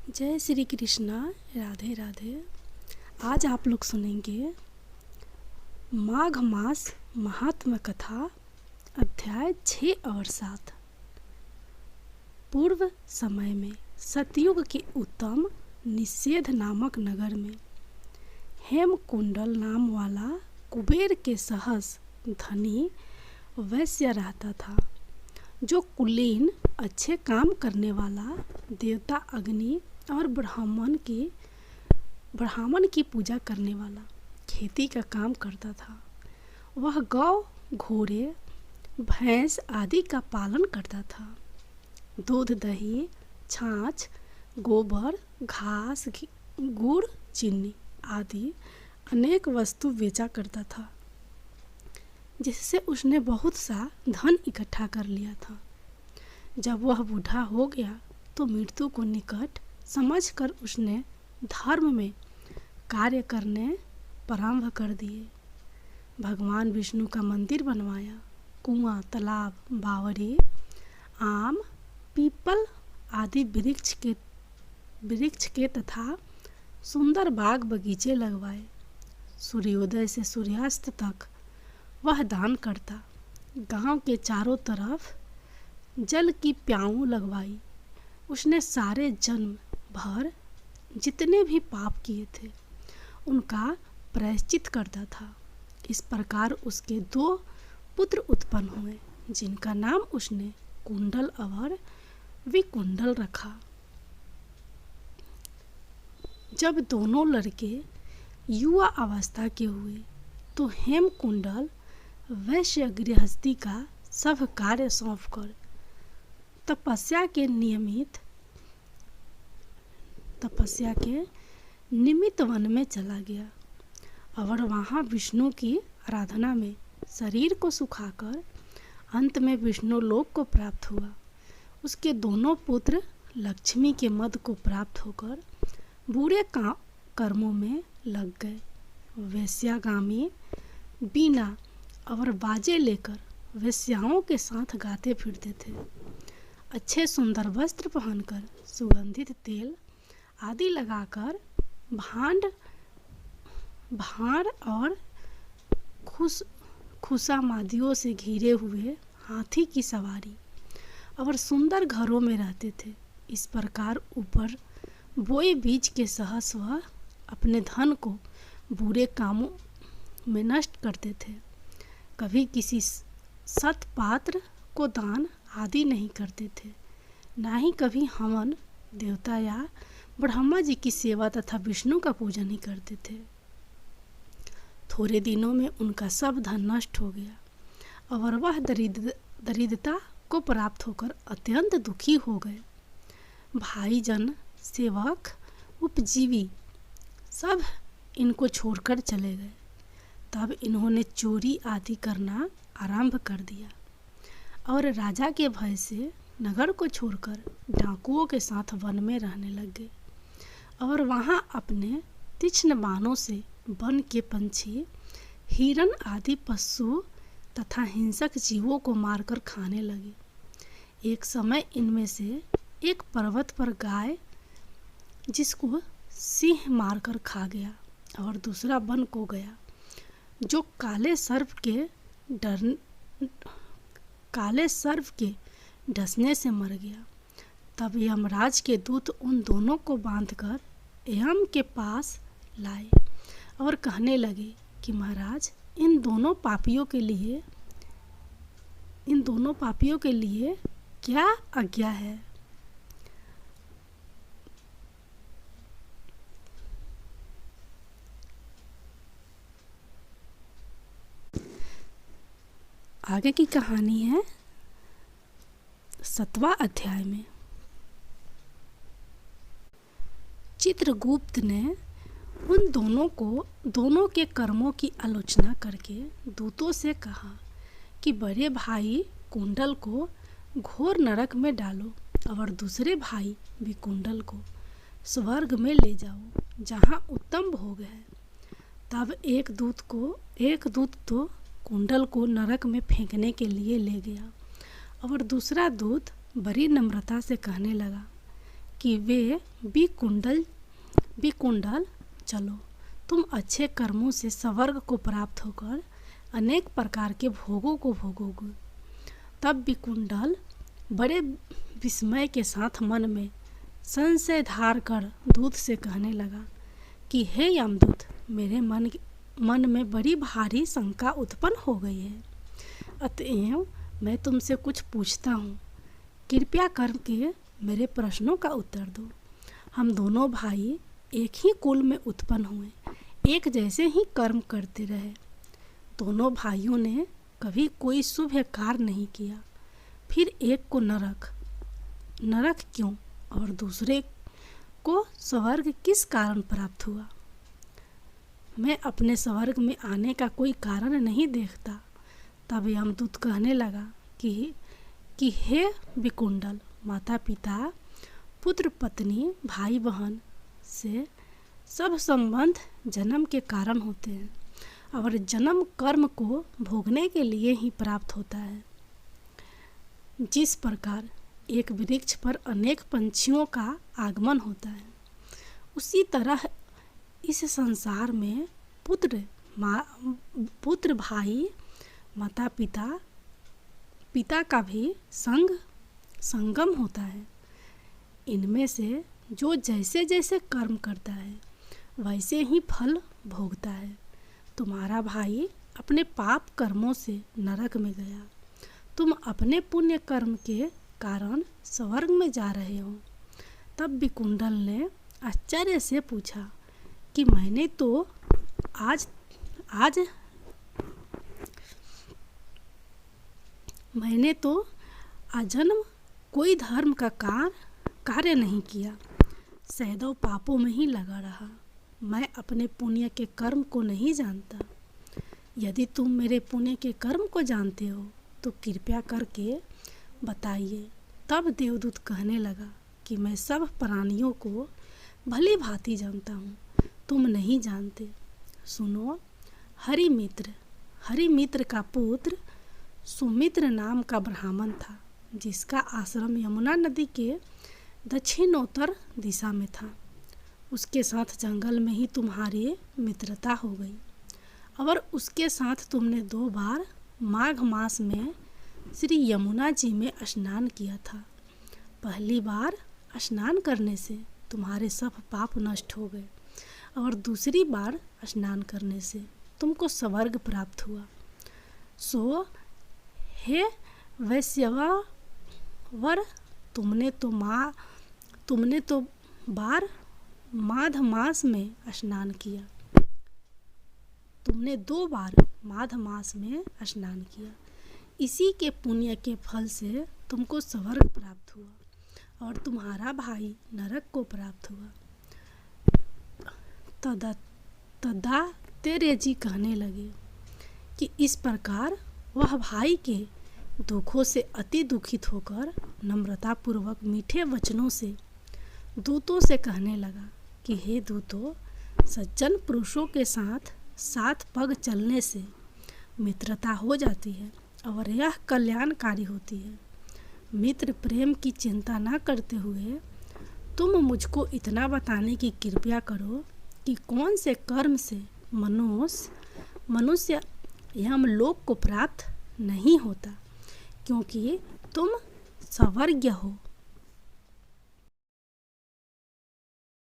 जय श्री कृष्णा। राधे राधे। आज आप लोग सुनेंगे माघ मास महात्म्य कथा, अध्याय 6 और 7। पूर्व समय में सतयुग के उत्तम निषेध नामक नगर में हेमकुंडल नाम वाला कुबेर के सहस धनी वैश्य रहता था, जो कुलीन अच्छे काम करने वाला, देवता अग्नि और ब्राह्मण की पूजा करने वाला, खेती का काम करता था। वह गौ, घोड़े, भैंस आदि का पालन करता था। दूध, दही, छाछ, गोबर, घास, गुड़, चीनी आदि अनेक वस्तु बेचा करता था, जिससे उसने बहुत सा धन इकट्ठा कर लिया था। जब वह बूढ़ा हो गया तो मृत्यु को निकट समझकर उसने धर्म में कार्य करने प्रारंभ कर दिए। भगवान विष्णु का मंदिर बनवाया। कुआं, तालाब, बावड़ी, आम, पीपल आदि वृक्ष के तथा सुंदर बाग बगीचे लगवाए। सूर्योदय से सूर्यास्त तक वह दान करता। गांव के चारों तरफ जल की प्याऊ लगवाई। उसने सारे जन्म भर जितने भी पाप किए थे उनका प्रायश्चित करता था। इस प्रकार उसके 2 पुत्र उत्पन्न हुए, जिनका नाम उसने कुंडल और विकुंडल रखा। जब दोनों लड़के युवा अवस्था के हुए तो हेमकुंडल वैश्य गृहस्थी का सब कार्य सौंपकर तपस्या के निमित्त वन में चला गया और वहाँ विष्णु की आराधना में शरीर को सुखाकर अंत में विष्णु लोक को प्राप्त हुआ। उसके दोनों पुत्र लक्ष्मी के मद को प्राप्त होकर बुरे कर्मों में लग गए। वेश्यागामी बीना और बाजे लेकर वेश्याओं के साथ गाते फिरते थे। अच्छे सुंदर वस्त्र पहनकर, सुगंधित तेल आदि लगाकर, भांड और खुशामदियों से घिरे हुए हाथी की सवारी और सुंदर घरों में रहते थे। इस प्रकार ऊपर बोए बीज के सहस वह अपने धन को बुरे कामों में नष्ट करते थे। कभी किसी सत्पात्र को दान आदि नहीं करते थे, ना ही कभी हवन, देवता या ब्रह्मा जी की सेवा तथा विष्णु का पूजन ही करते थे। थोड़े दिनों में उनका सब धन नष्ट हो गया और वह दरिद्रता को प्राप्त होकर अत्यंत दुखी हो गए। भाईजन, सेवक, उपजीवी सब इनको छोड़कर चले गए। तब इन्होंने चोरी आदि करना आरंभ कर दिया और राजा के भय से नगर को छोड़कर डाकुओं के साथ वन में रहने लग गए और वहाँ अपने तीक्ष्ण बाणों से वन के पंछी, हिरण आदि पशु तथा हिंसक जीवों को मारकर खाने लगे। एक समय इनमें से एक पर्वत पर गाय, जिसको सिंह मारकर खा गया, और दूसरा वन को गया, जो काले सर्प के डसने से मर गया। तब यमराज के दूत उन दोनों को बांधकर यम के पास लाए और कहने लगे कि महाराज, इन दोनों पापियों के लिए क्या आज्ञा है? आगे की कहानी है 7वां अध्याय में। चित्रगुप्त ने उन दोनों के कर्मों की आलोचना करके दूतों से कहा कि बड़े भाई कुंडल को घोर नरक में डालो और दूसरे भाई विकुंडल को स्वर्ग में ले जाओ, जहाँ उत्तम भोग है। तब एक दूत तो कुंडल को नरक में फेंकने के लिए ले गया और दूसरा दूत बड़ी नम्रता से कहने लगा कि वे विकुंडल चलो, तुम अच्छे कर्मों से स्वर्ग को प्राप्त होकर अनेक प्रकार के भोगों को भोगोगे। तब विकुंडल बड़े विस्मय के साथ मन में संशय धार कर दूत से कहने लगा कि हे यमदूत, मेरे मन में बड़ी भारी शंका उत्पन्न हो गई है, अतएव मैं तुमसे कुछ पूछता हूँ, कृपया करके मेरे प्रश्नों का उत्तर दो। हम दोनों भाई एक ही कुल में उत्पन्न हुए, एक जैसे ही कर्म करते रहे। दोनों भाइयों ने कभी कोई शुभ कार्य नहीं किया। फिर एक को नरक क्यों और दूसरे को स्वर्ग किस कारण प्राप्त हुआ? मैं अपने स्वर्ग में आने का कोई कारण नहीं देखता। तब यमदूत कहने लगा कि हे विकुंडल, माता पिता, पुत्र पत्नी, भाई बहन से सब संबंध जन्म के कारण होते हैं और जन्म कर्म को भोगने के लिए ही प्राप्त होता है। जिस प्रकार एक वृक्ष पर अनेक पंछियों का आगमन होता है, उसी तरह इस संसार में पुत्र भाई, माता पिता का भी संगम होता है। इनमें से जो जैसे जैसे कर्म करता है वैसे ही फल भोगता है। तुम्हारा भाई अपने पाप कर्मों से नरक में गया, तुम अपने पुण्य कर्म के कारण स्वर्ग में जा रहे हो। तब विकुंडल ने आश्चर्य से पूछा कि मैंने तो आजन्म कोई धर्म का कार्य नहीं किया, सैदों पापों में ही लगा रहा। मैं अपने पुण्य के कर्म को नहीं जानता। यदि तुम मेरे पुण्य के कर्म को जानते हो तो कृपया करके बताइए। तब देवदूत कहने लगा कि मैं सब प्राणियों को भली भांति जानता हूँ, तुम नहीं जानते। सुनो, हरिमित्र का पुत्र सुमित्र नाम का ब्राह्मण था, जिसका आश्रम यमुना नदी के दक्षिणोत्तर दिशा में था। उसके साथ जंगल में ही तुम्हारी मित्रता हो गई और उसके साथ तुमने 2 बार माघ मास में श्री यमुना जी में स्नान किया था। पहली बार स्नान करने से तुम्हारे सब पाप नष्ट हो गए और दूसरी बार स्नान करने से तुमको स्वर्ग प्राप्त हुआ। सो हे वैश्यवर, तुमने तो बार माघ मास में स्नान किया। तुमने 2 बार माघ मास में स्नान किया। इसी के पुण्य के फल से तुमको स्वर्ग प्राप्त हुआ और तुम्हारा भाई नरक को प्राप्त हुआ। तदा तेरे जी कहने लगे कि इस प्रकार वह भाई के दुखों से अति दुखित होकर नम्रतापूर्वक मीठे वचनों से दूतों से कहने लगा कि हे दूतों, सज्जन पुरुषों के साथ पग चलने से मित्रता हो जाती है और यह कल्याणकारी होती है। मित्र प्रेम की चिंता न करते हुए तुम मुझको इतना बताने की कृपया करो कि कौन से कर्म से मनुष्य यमलोक को प्राप्त नहीं होता, क्योंकि तुम स्वर्गीय हो।